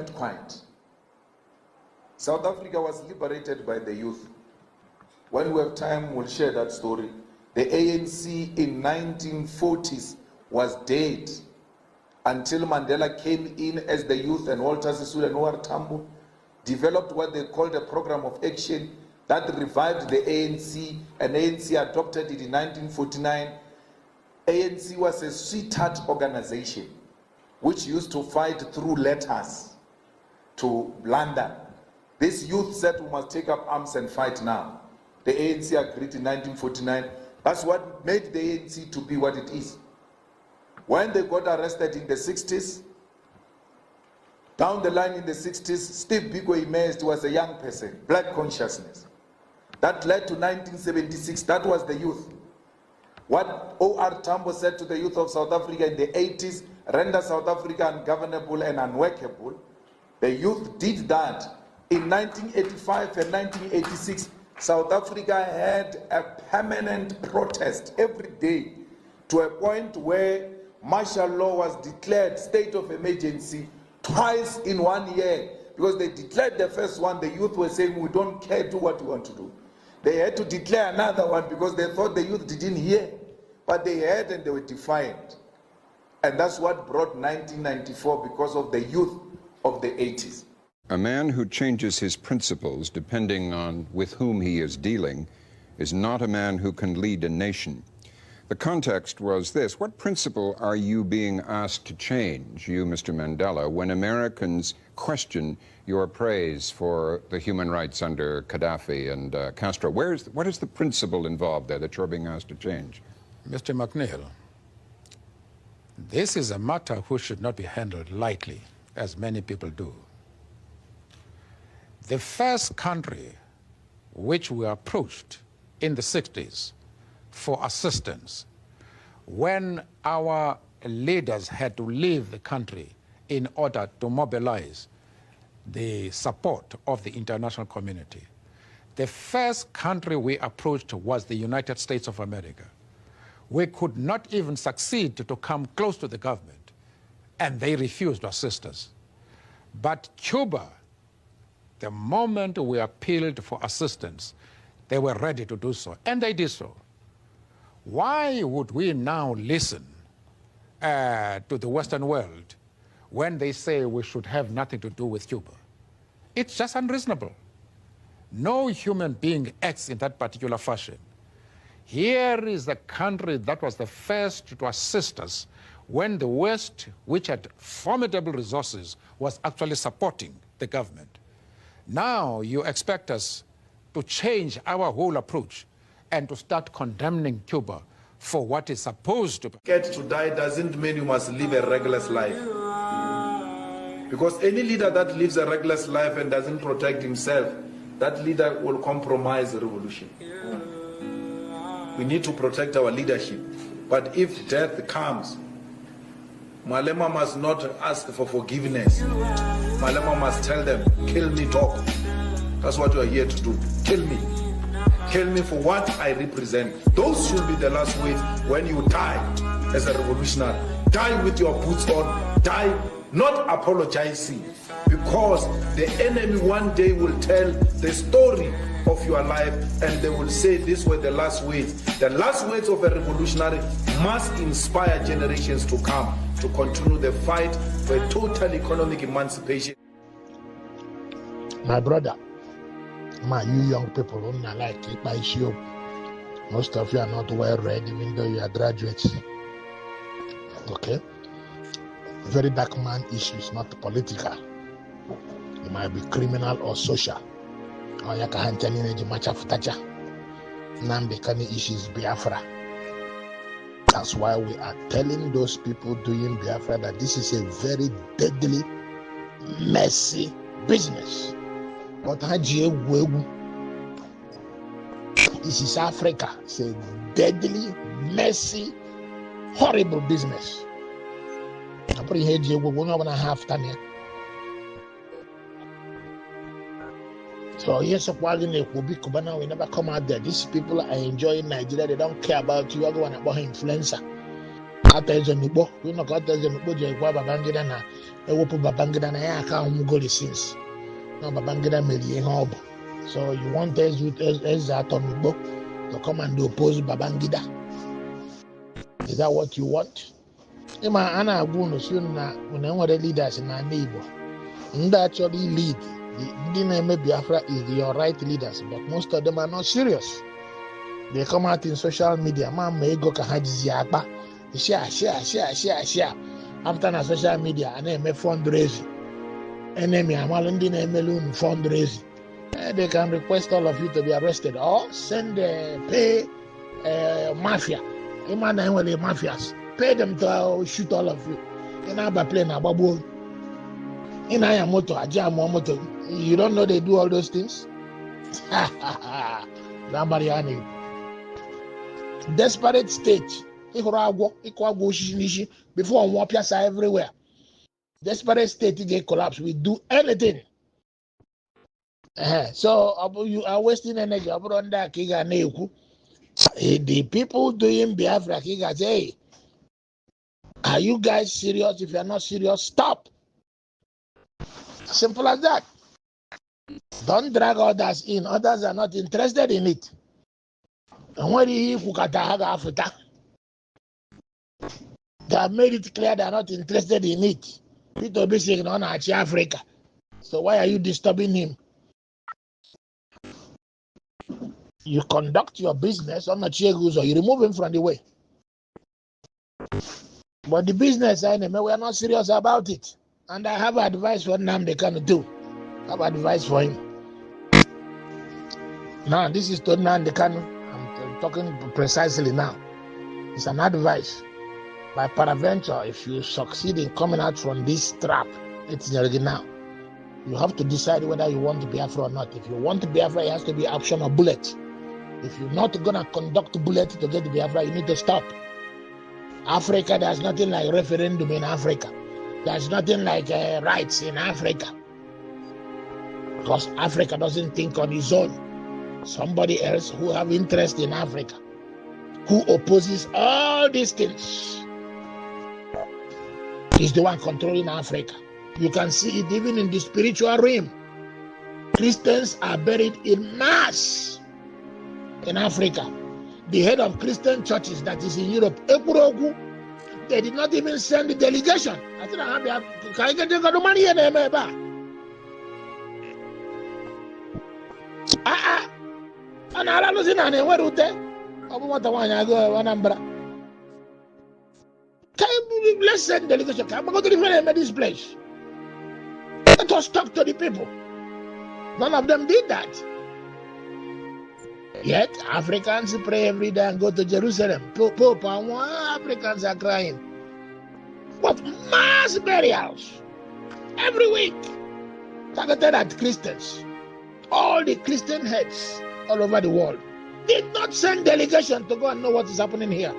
quiet. South Africa was liberated by the youth. When we have time, we'll share that story. The ANC in 1940s was dead until Mandela came in as the youth, and Walter Sisulu and Noah Tambo developed what they called a program of action that revived the ANC, and ANC adopted it in 1949. ANC was a sweetheart organization which used to fight through letters to London. This youth said we must take up arms and fight now. The ANC agreed in 1949. That's what made the ANC to be what it is. When they got arrested in the 60s, down the line in the 60s, Steve Biko emerged, was a young person, black consciousness. That led to 1976, that was the youth. What O.R. Tambo said to the youth of South Africa in the 80s, render South Africa ungovernable and unworkable. The youth did that. In 1985 and 1986, South Africa had a permanent protest every day to a point where martial law was declared, state of emergency, twice in 1 year. Because they declared the first one, the youth were saying, we don't care, do what you want to do. They had to declare another one because they thought the youth didn't hear. But they heard and they were defiant. And that's what brought 1994 because of the youth of the 80s. A man who changes his principles depending on with whom he is dealing is not a man who can lead a nation. The context was this: what principle are you being asked to change, you, Mr. Mandela, when Americans question your praise for the human rights under Gaddafi and Castro? What is the principle involved there that you're being asked to change? Mr. McNeil, this is a matter which should not be handled lightly, as many people do. The first country which we approached in the 60s for assistance when our leaders had to leave the country in order to mobilize the support of the international community. The first country we approached was the United States of America. We could not even succeed to come close to the government, and they refused to assist us. But Cuba, the moment we appealed for assistance, they were ready to do so, and they did so. Why would we now listen to the Western world when they say we should have nothing to do with Cuba? It's just unreasonable. No human being acts in that particular fashion. Here is a country that was the first to assist us when the West, which had formidable resources, was actually supporting the government. Now you expect us to change our whole approach and to start condemning Cuba for what is supposed to be. Get to die doesn't mean you must live a reckless life. Because any leader that lives a reckless life and doesn't protect himself, that leader will compromise the revolution. We need to protect our leadership. But if death comes, Malema must not ask for forgiveness. Malema must tell them, kill me, dog. That's what you are here to do. Kill me. Kill me for what I represent. Those should be the last words when you die as a revolutionary. Die with your boots on. Die not apologizing, because the enemy one day will tell the story of your life and they will say these were the last words. The last words of a revolutionary must inspire generations to come to continue the fight for a total economic emancipation. My brother, you young people who not like it by issue. Most of you are not well read, even though you are graduates. Okay? Very dark man issues, not political. It might be criminal or social. Or you can tell you the match of Taja. Nambekani issues Biafra. That's why we are telling those people doing Biafra that this is a very deadly, messy business. But this is Africa. It's a deadly, messy, horrible business. So yes, we never come out there. These people are enjoying Nigeria. They don't care about you. Are going about influencer. Attention Nubo, we not got attention Nubo, Babangida na, a whoop Babangida na ya account go the sins. No Babangida Medi Hob. So you want us with Ezaton Nubo to come and oppose Babangida. Is that what you want? Ima Anna Agunus, you know, when I want the leaders in our neighbor. And actually lead. The name Biafra is your right leaders, but most of them are not serious. They come out in social media, man may go kahajiaba, share. After na social media, and then make fundraising. Enemy, I'm all in the name fundraising. They can request all of you to be arrested or send pay mafia. Imagine when the mafias pay them to shoot all of you. In our plane, our bubble. In Ayamoto, Ajamoto, you don't know they do all those things? Desperate state. Before one piazza everywhere. Desperate state get collapse. We do anything. So you are wasting energy. The people doing Biafra say, hey, are you guys serious? If you are not serious, stop. Simple as that. Don't drag others in. Others are not interested in it. And when you Africa, they have made it clear they are not interested in it. People be saying on Africa. So why are you disturbing him? You conduct your business on Achieguzo, you remove him from the way. But the business enemy, we are not serious about it. And I have advice for them they can do. I have advice for him. Now, this is Tony the Kanu. I'm talking precisely now. It's an advice. By peradventure, if you succeed in coming out from this trap, it's already now. You have to decide whether you want to Biafra or not. If you want to Biafra, it has to be option or bullet. If you're not going to conduct bullet to get the Biafra, you need to stop. Africa, there's nothing like referendum in Africa. There's nothing like rights in Africa. Because Africa doesn't think on its own. Somebody else who have interest in Africa, who opposes all these things, is the one controlling Africa. You can see it even in the spiritual realm. Christians are buried in mass in Africa. The head of Christian churches that is in Europe, Ekurogu, they did not even send the delegation. I said, can I get the money in there? And I don't know where to tell. I want to go to let's send delegation. Can I go to this place? Let us talk to the people. None of them did that. Yet Africans pray every day and go to Jerusalem. Pope and Africans are crying. But mass burials every week. Targeted at Christians. All the Christian heads all over the world did not send delegation to go and know what is happening here.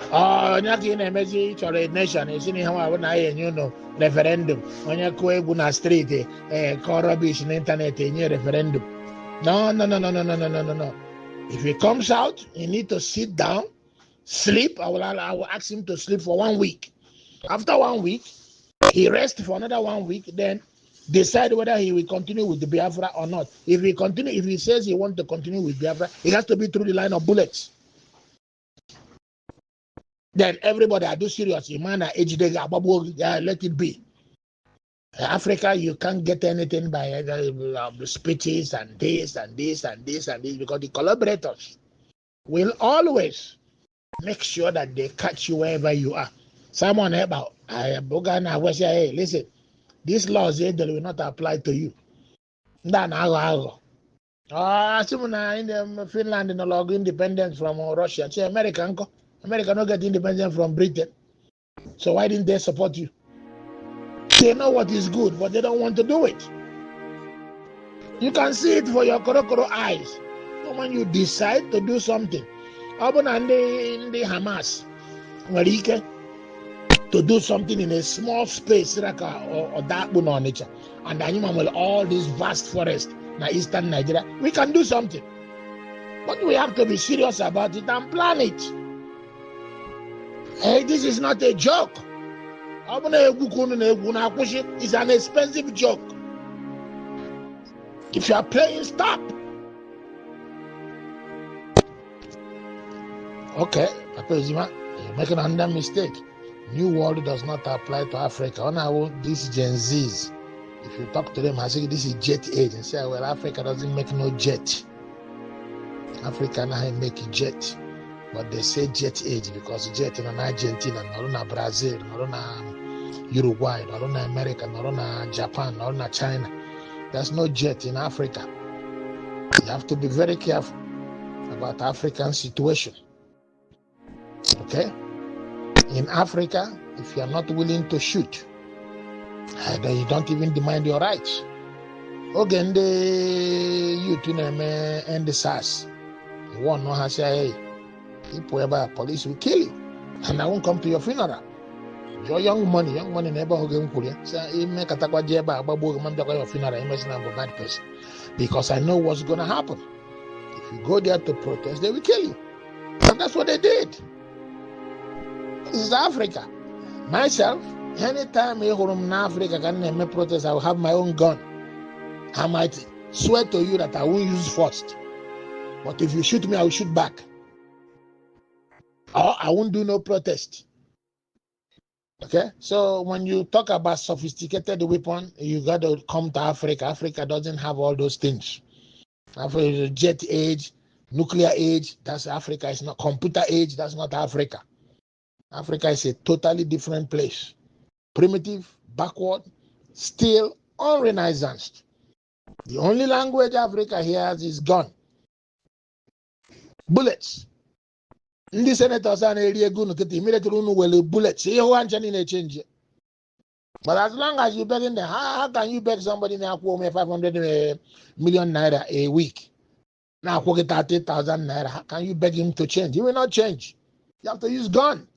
Nyaki in a message or a nation is in how you know referendum. When you go to street, call rubbish in internet in your referendum. No. If he comes out, he need to sit down, sleep. I will ask him to sleep for 1 week. After 1 week, he rests for another 1 week, then decide whether he will continue with the Biafra or not. If he says he wants to continue with Biafra, it has to be through the line of bullets. Then everybody I do serious. Let it be. Africa, you can't get anything by speeches and this because the collaborators will always make sure that they catch you wherever you are. Someone about I was say, hey, listen, these laws they will not apply to you. In Finland no longer independence from Russia. Say America no get independence from Britain. So why didn't they support you? They know what is good, but they don't want to do it. You can see it for your korokoro eyes. So when you decide to do something, open and the Hamas, to do something in a small space like or that on nature, and then you will all this vast forest in eastern Nigeria, we can do something. But we have to be serious about it and plan it. Hey, this is not a joke. It's an expensive joke. If you are playing, stop. Okay, Papa Ejima, you're making another mistake. New World does not apply to Africa. These Gen Zs, if you talk to them, I say this is jet age, and say, well, Africa doesn't make no jet. Africa now make a jet. But they say jet age because jet in Argentina, not in Brazil, not in Uruguay, not in America, not in Japan, not in China. There's no jet in Africa. You have to be very careful about African situation. Okay? In Africa, if you are not willing to shoot, then you don't even demand your rights. Again, you and the SARS. One no has say, hey, police will kill you, and I won't come to your funeral. Your young money never again could say, make a taquajeba, babu, your funeral, you must not be a bad person. Because I know what's going to happen. If you go there to protest, they will kill you. And that's what they did. This is Africa. Myself, anytime in Africa can protest, I will have my own gun. I might swear to you that I won't use force. But if you shoot me, I will shoot back. Or I won't do no protest. Okay? So when you talk about sophisticated weapon, you got to come to Africa. Africa doesn't have all those things. Africa is jet age, nuclear age, that's Africa. It's not computer age, that's not Africa. Africa is a totally different place. Primitive, backward, still unrenaissanced. The only language Africa hears is gun. Bullets. Ndị senators are na-eri ego n'ụtụtụ immediately unu were bullets. Ihe ụwa nche niile change. But as long as you begging them, how can you beg somebody na akwụ ome 500 million naira a week? Na akwụ gị 30,000 naira. How can you beg him to change? He will not change. You have to use gun.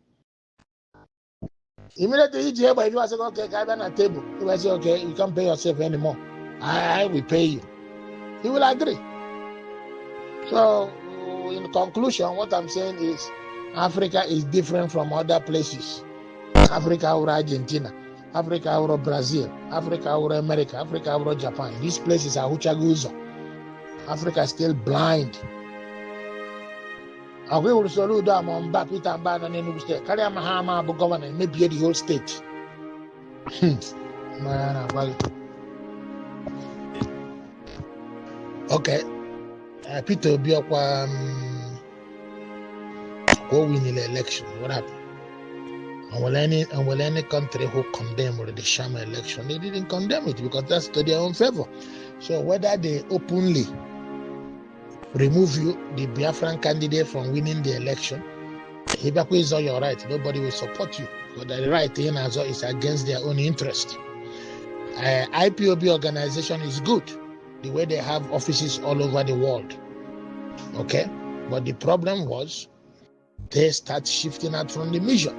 Immediately, if you say, okay, guy, on a table, you will say, okay, you can't pay yourself anymore. I will pay you. He will agree. So, in conclusion, what I'm saying is Africa is different from other places. Africa or Argentina, Africa or Brazil, Africa or America, Africa or Japan. These places are Huchaguzo. Africa is still blind. I will salute them on back with and ban on any state. Carry a Mahama governor, maybe the whole state. Okay. Peter Biafra go win the election. What happened? And will any country who condemn the sham election, they didn't condemn it because that's to their own favor. So whether they openly remove you, the Biafran candidate, from winning the election, Ibako is all your right. Nobody will support you. But the right thing is against their own interest. IPOB organization is good, the way they have offices all over the world. Okay? But the problem was they start shifting out from the mission.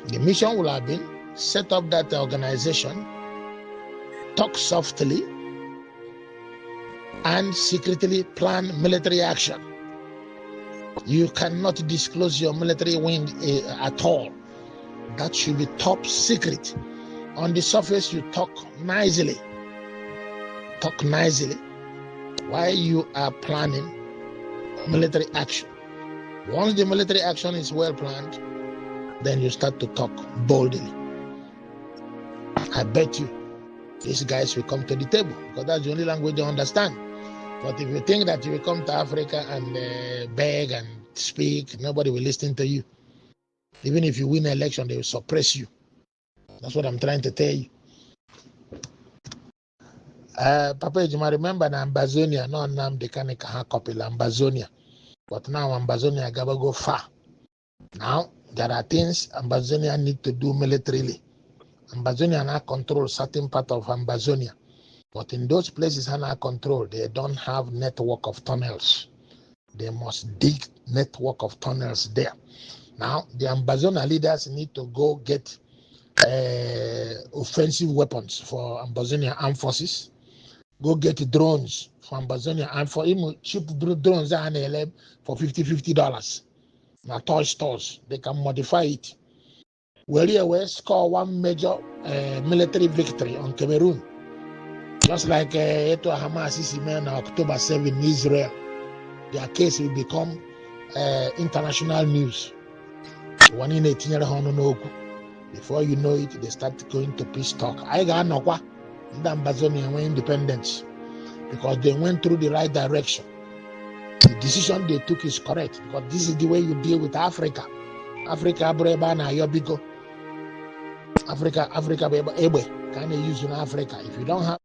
The mission will have been set up that organization, talk softly, and secretly plan military action. You cannot disclose your military wing at all. That should be top secret. On the surface, you talk nicely. Talk nicely while you are planning military action. Once the military action is well planned, then you start to talk boldly. I bet you these guys will come to the table because that's the only language they understand. But if you think that you will come to Africa and beg and speak, nobody will listen to you. Even if you win an election, they will suppress you. That's what I'm trying to tell you. Papa Ejima, remember na Ambazonia, no nam de kanika ha copy Ambazonia. But now Ambazonia gotta go far. Now there are things Ambazonia need to do militarily. Ambazonia now control certain part of Ambazonia. But in those places under control, they don't have network of tunnels. They must dig network of tunnels there. Now, the Ambazonia leaders need to go get offensive weapons for Ambazonia armed forces. go get drones from Amazonia, and for him cheap drones are for $50. Now toy stores, they can modify it. We score one major military victory on Cameroon, just like Hamas is on October 7 in Israel. Their case will become international news. One in 18 before you know it, they start going to peace talk. I got no the Amazonian independence because they went through the right direction. The decision they took is correct because this is the way you deal with Africa. Africa, Africa, can they use in Africa? If you don't have